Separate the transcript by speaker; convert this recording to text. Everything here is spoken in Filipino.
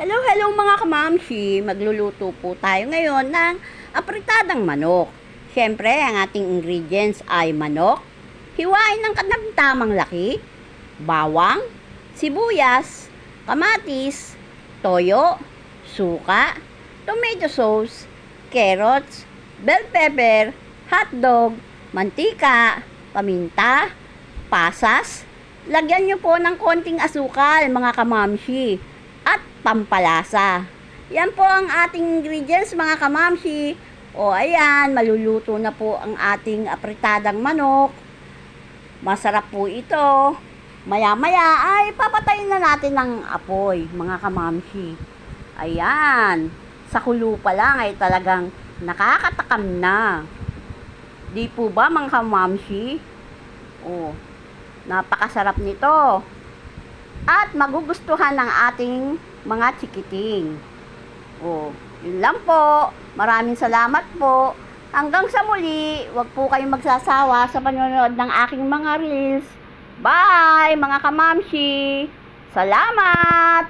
Speaker 1: Hello, hello mga kamamshi! Magluluto po tayo ngayon ng apritadang manok. Siyempre, ang ating ingredients ay manok, hiwain ng tamang laki, bawang, sibuyas, kamatis, toyo, suka, tomato sauce, carrots, bell pepper, hotdog, mantika, paminta, pasas. Lagyan nyo po ng konting asukal mga kamamshi at pampalasa. Yan po ang ating ingredients mga kamamshi. O ayan, maluluto na po ang ating apritadang manok. Masarap po ito. Maya maya ay papatayin na natin ng apoy mga kamamshi. Ayan, sa kulo pa lang ay talagang nakakatakam na. Di po ba mga kamamshi? O, napakasarap nito. At magugustuhan ng ating mga chikiting. Yun lang po. Maraming salamat po. Hanggang sa muli, wag po kayong magsasawa sa panonood ng aking mga reels. Bye, mga kamamshi! Salamat!